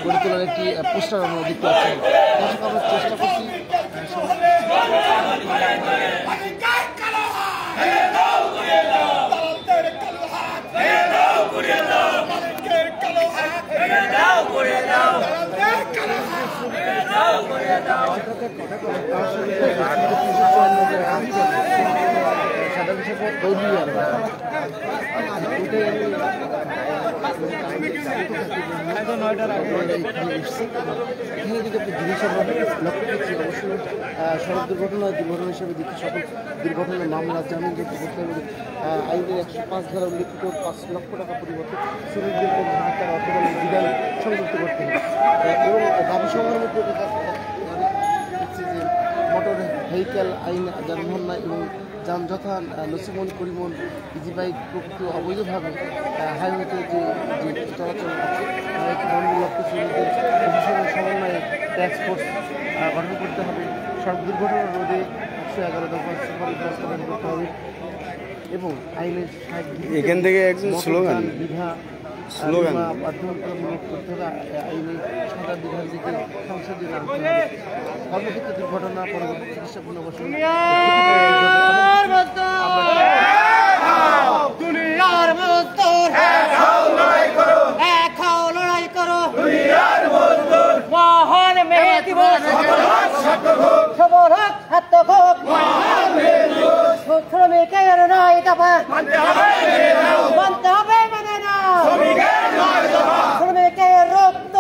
গড়ে তোলার একটি পোস্টার আমরা দেখতে পাচ্ছি। দর্শক আমরা চেষ্টা করছি সড়ক দুর্ঘটনা হিসেবে দেখি সকল দুর্ঘটনার মামলা জামিন যোগ্য করতে হবে। আইনের 105 ধারা উল্লেখিত 5 লক্ষ টাকা পরিবর্তে শ্রমিকদের 50,000 টাকা অর্থদণ্ডের বিধান সংযুক্ত করতে হবে এবং দাবি সংগ্রামের মধ্যে হচ্ছে যে মোটর ভেহিক্যাল আইন যানবাহন এবং যানযথা লসিমন করিমন ইজি বাইক প্রকৃতি অবৈধভাবে হাইওয়েতে যে চলাচল আছে লক্ষ্য শ্রমিকদের প্রশাসনের সমন্বয়ে ট্যাক্স ফোর্স গঠন করতে হবে। সড়ক দুর্ঘটনা রোধে 111 দফা সুপারিশ বাস্তবায়ন করতে হবে এবং আইনের এখান থেকে একজন স্লোগান বাধ্যতামূলক করতে হবে। আইনে সাদা বিধান থেকে সংসদীয় আনতে হবে। কর্মক্ষেত্রে দুর্ঘটনা পরবর্তী চিকিৎসা পুনর্বাসন শ্রমিকের নয় দফা মানতে হবে মানে না, শ্রমিকের রক্ত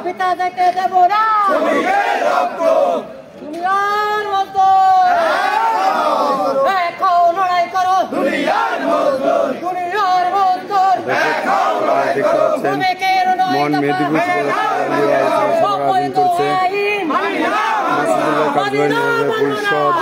পিতা থেকে দেব না, দুনিয়ার মতো লড়াই করো, দুনিয়ার মতো শ্রমিকের নয় পরিষদ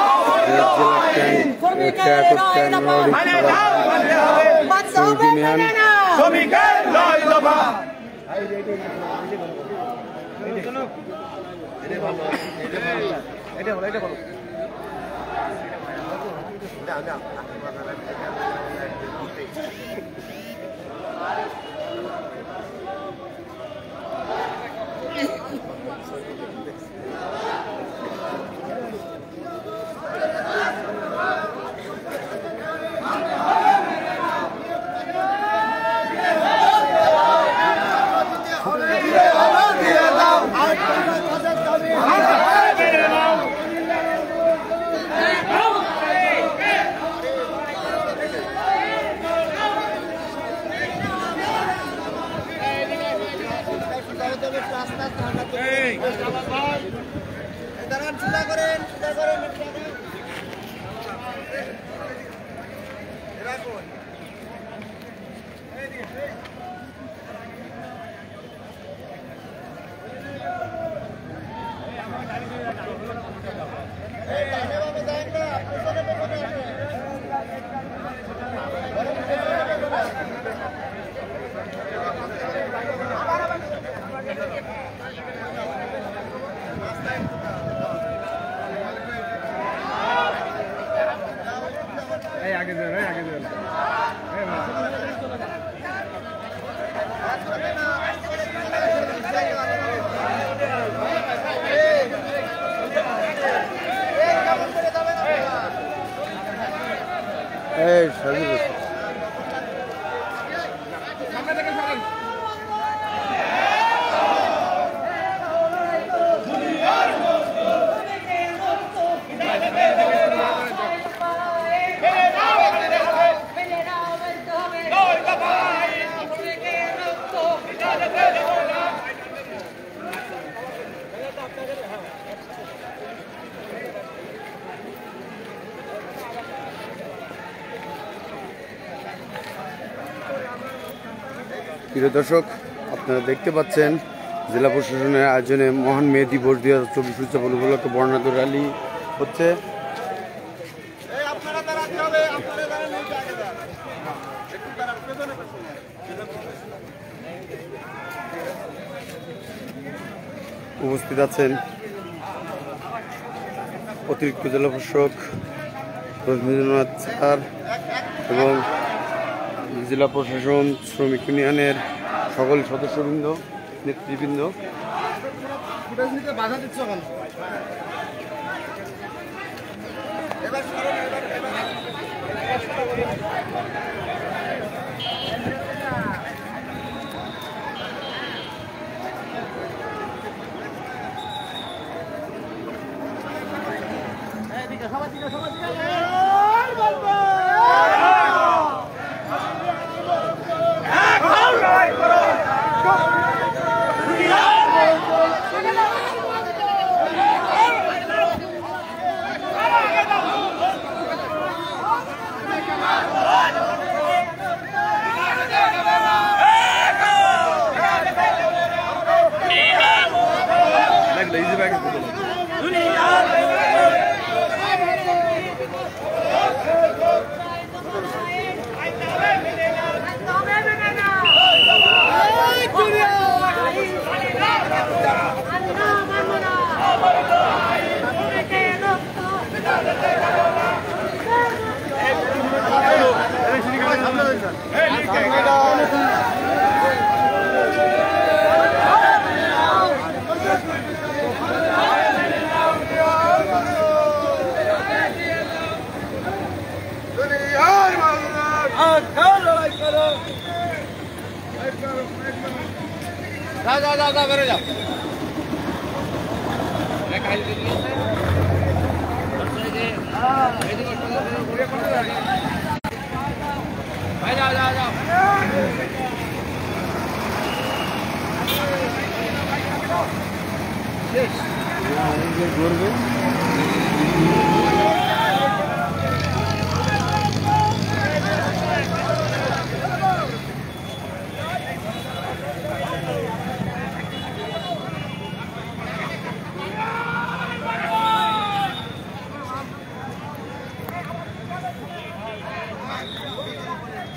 প্রিয় দর্শক, আপনারা দেখতে পাচ্ছেন জেলা প্রশাসনের আয়োজনে মহান মে দিবস 2024 উদযাপন উপলক্ষে বর্ণাঢ্য র্যালি হচ্ছে। উপস্থিত আছেন অতিরিক্ত জেলা প্রশাসক রজনীন্দ্রনাথ স্যার এবং জেলা প্রশাসন, শ্রমিক ইউনিয়নের সকল সদস্যবৃন্দ, নেতৃবৃন্দ। বাধা দিচ্ছ কেন?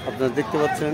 আপনারা দেখতে পাচ্ছেন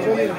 জলিল